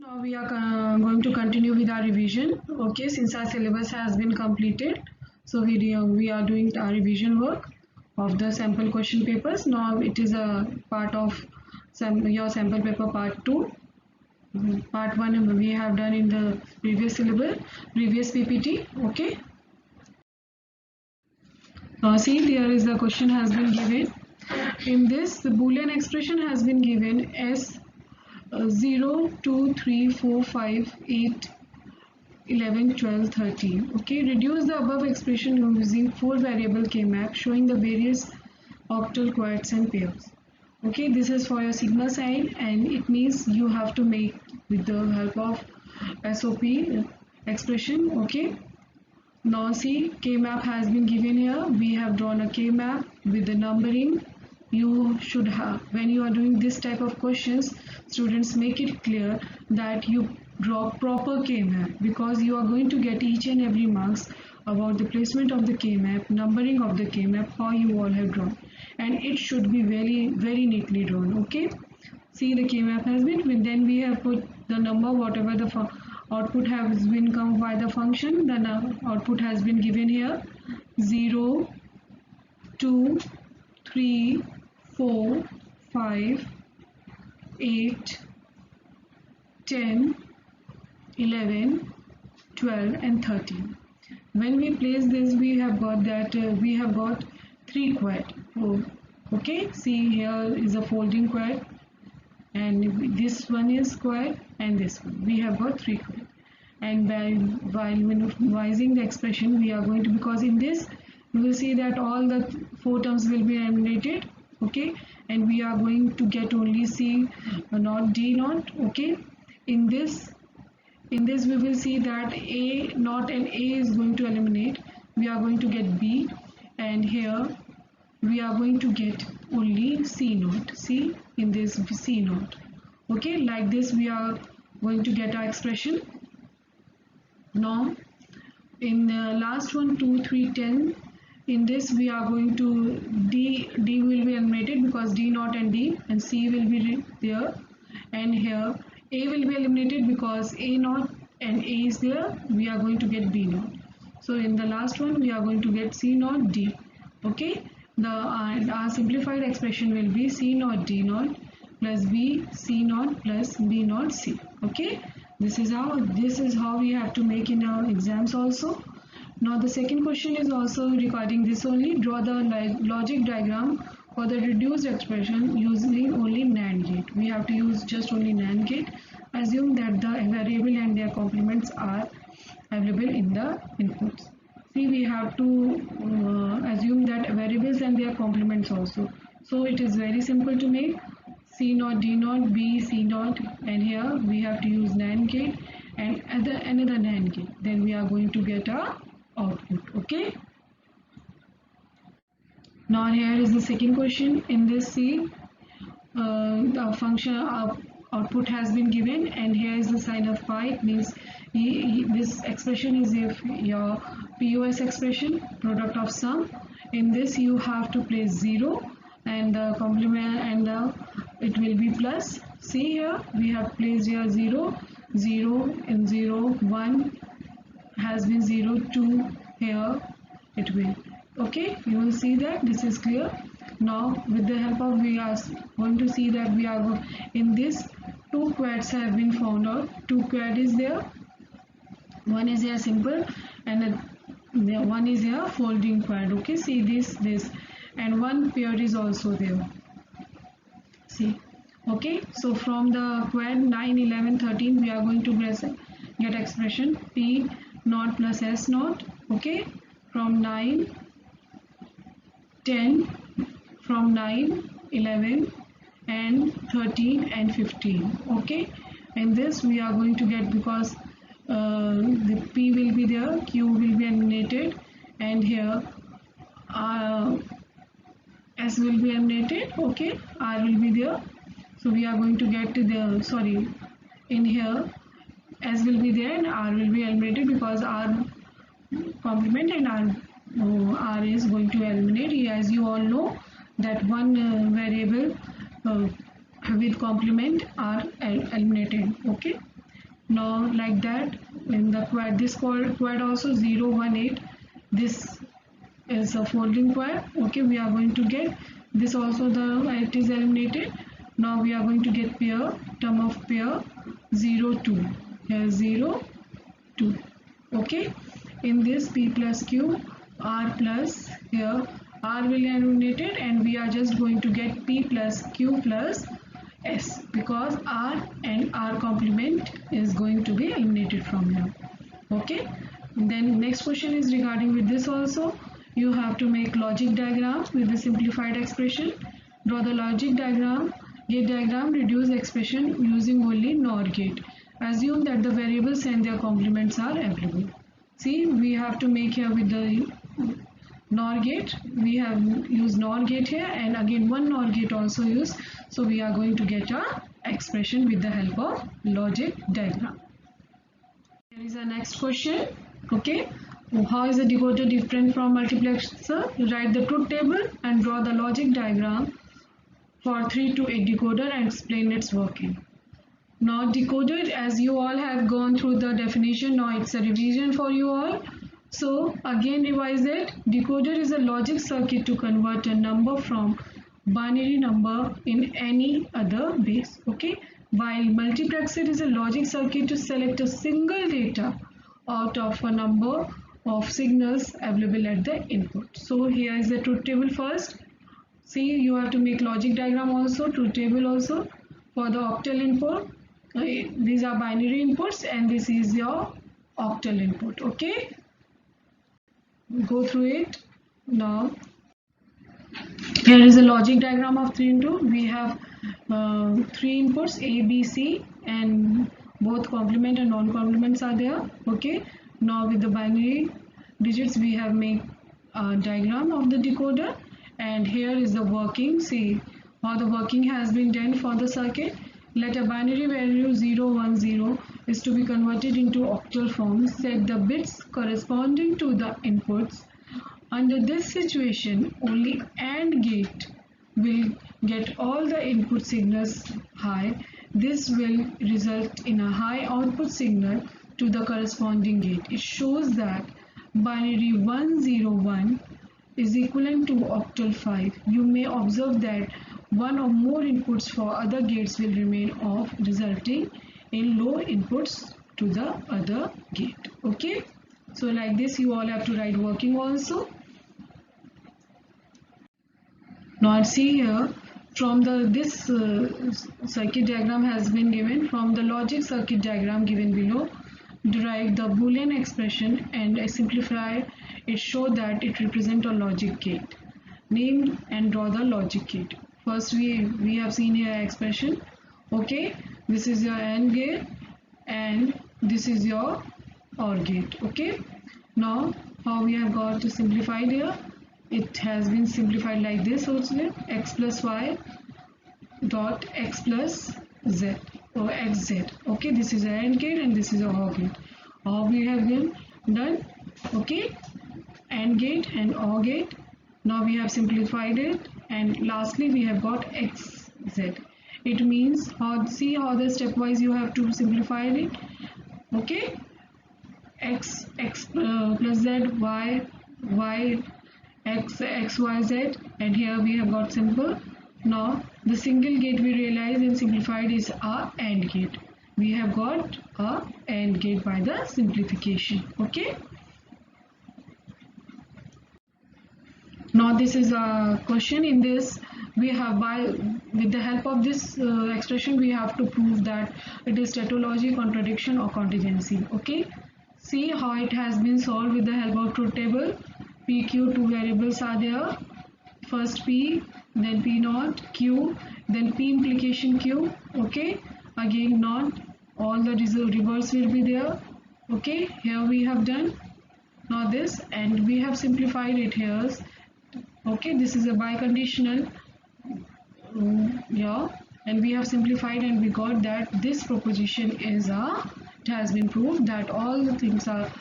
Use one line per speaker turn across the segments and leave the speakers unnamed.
Now we are going to continue with our revision. Okay, since our syllabus has been completed, so we are doing our revision work of the sample question papers. Now it is a part of your sample paper part 2. Part 1 we have done in the previous syllabus, previous PPT. Okay. See, there is the question has been given. In this, the Boolean expression has been given as 0, 2, 3, 4, 5, 8, 11, 12, 13. Okay, reduce the above expression using 4 variable K-map showing the various octal quads and pairs. Okay, this is for your sigma sign and it means you have to make with the help of SOP expression. Okay, now see, K-map has been given here. We have drawn a K-map with the numbering. You should have, when you are doing this type of questions, students, make it clear that you draw proper K-map, because you are going to get each and every marks about the placement of the K-map, numbering of the K-map, how you all have drawn, and it should be very neatly drawn. Okay, see, the K-map has been, then we have put the number, whatever the output has been come by the function, the output has been given here: 0, 2, 3, 4, 5, 8, 10, 11, 12 and 13. When we place this, we have got that we have got 3 quad. Oh, okay, see, here is a folding quad and this one is quad and this one. We have got 3 quad. And while minimizing the expression, we are going to, because in this you will see that all the 4 terms will be eliminated. Okay, and we are going to get only C not D not. Okay, in this we will see that A not and A is going to eliminate. We are going to get B, and here we are going to get only C naught. See, in this C naught. Okay, like this we are going to get our expression. Now in the last one, 2, 3, 10, in this we are going to D will be eliminated because D naught and D, and C will be there, and here A will be eliminated because A naught and A is there. We are going to get B naught. So in the last one we are going to get C naught D. Okay, the our simplified expression will be C naught D naught plus B C naught plus B naught C. Okay, this is how we have to make in our exams also. Now the second question is also regarding this only. Draw the logic diagram for the reduced expression using only NAND gate. We have to use just only NAND gate. Assume that the variable and their complements are available in the inputs. See, we have to assume that variables and their complements also. So it is very simple to make. C naught D naught B C naught, and here we have to use NAND gate and another NAND gate. Then we are going to get our output. Okay, now here is the second question. In this, see, the function output has been given, and here is the sign of pi. It means this expression is if your POS expression, product of sum. In this you have to place 0 and the complement, and it will be plus. See, here we have placed here 0, 0 and 0, 1 has been 0, 2, here it will. Okay, you will see that this is clear. Now with the help of, we are going to see that we are in this 2 quads have been found out. 2 quad is there, one is here simple and one is here folding quad. Okay, see this and one pair is also there. See, okay, so from the quad 9, 11, 13 we are going to get expression P naught plus S naught. Okay, from 9, 10, from 9, 11 and 13 and 15. Okay, and this we are going to get because the P will be there, Q will be eliminated, and here S will be eliminated. Okay, R will be there. So we are going to get to the, sorry, in here S will be there and R will be eliminated because R complement and R is going to eliminate. As you all know that one variable with complement are eliminated. Okay, Now like that, in the quad, this quad also 0 1 8, this is a folding quad. Okay, we are going to get this also, the it is eliminated. Now we are going to get pair, term of pair 0 2, here 0 2. Okay, in this p plus q, r plus, here r will be eliminated and we are just going to get p plus q plus s, because r and r complement is going to be eliminated from here. Okay, then next question is regarding with this also. You have to make logic diagram with the simplified expression. Draw the logic diagram, gate diagram, reduce expression using only NOR gate. Assume that the variables and their complements are available. See, we have to make here with the NOR gate. We have used NOR gate here, and again one NOR gate also used. So we are going to get a expression with the help of logic diagram. Here is our next question. Okay, how is a decoder different from multiplexer? Write the truth table and draw the logic diagram for 3 to 8 decoder and explain its working. Now decoder, as you all have gone through the definition, now it's a revision for you all. So again revise it. Decoder is a logic circuit to convert a number from binary number in any other base. Okay, while multiplexer is a logic circuit to select a single data out of a number of signals available at the input. So here is the truth table first. See, you have to make logic diagram also, truth table also for the octal input. These are binary inputs and this is your octal input. Okay, go through it. Now here is a logic diagram of 3 into. We have 3 inputs A, B, C, and both complement and non-complements are there. Okay, now with the binary digits we have made a diagram of the decoder, and here is the working. See how the working has been done for the circuit. Let a binary value 0 1 0 is to be converted into octal form. Set the bits corresponding to the inputs. Under this situation, only AND gate will get all the input signals high. This will result in a high output signal to the corresponding gate. It shows that binary 101 is equivalent to octal 5. You may observe that one or more inputs for other gates will remain off, resulting in low inputs to the other gate. Okay, so like this you all have to write working also. Now see here, from this circuit diagram has been given. From the logic circuit diagram given below, derive the Boolean expression and simplify it. Show that it represents a logic gate. Name and draw the logic gate. First we have seen here expression. Okay, this is your AND gate and this is your OR gate. Okay, now how we have got to simplify here? It has been simplified like this also. X plus y dot x plus z or xz. Okay, this is an AND gate and this is a OR gate. How we have been done? Okay, AND gate and OR gate. Now we have simplified it, and lastly we have got xz. It means see how the stepwise you have to simplify it. Okay, x plus z, y x y z, and here we have got simple. Now the single gate we realized and simplified is a AND gate. We have got a AND gate by the simplification. Okay, now this is a question. In this we have, with the help of this expression, we have to prove that it is tautology, contradiction or contingency. Okay, see how it has been solved with the help of truth table. P, Q, two variables are there. First P, then P naught, Q, then P implication Q. Okay, again not, all the reverse will be there. Okay, here we have done now this, and we have simplified it here. Okay, this is a biconditional. Yeah, and we have simplified and we got that this proposition is it has been proved that all the things are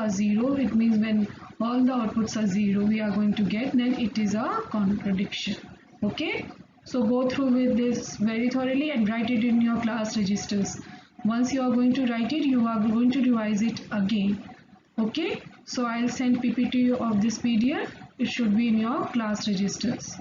zero. It means when all the outputs are zero, we are going to get, then it is a contradiction. Okay, so go through with this very thoroughly and write it in your class registers Once you are going to write it, you are going to revise it again. Okay, so I'll send PPT of this PDF. It should be in your class registers.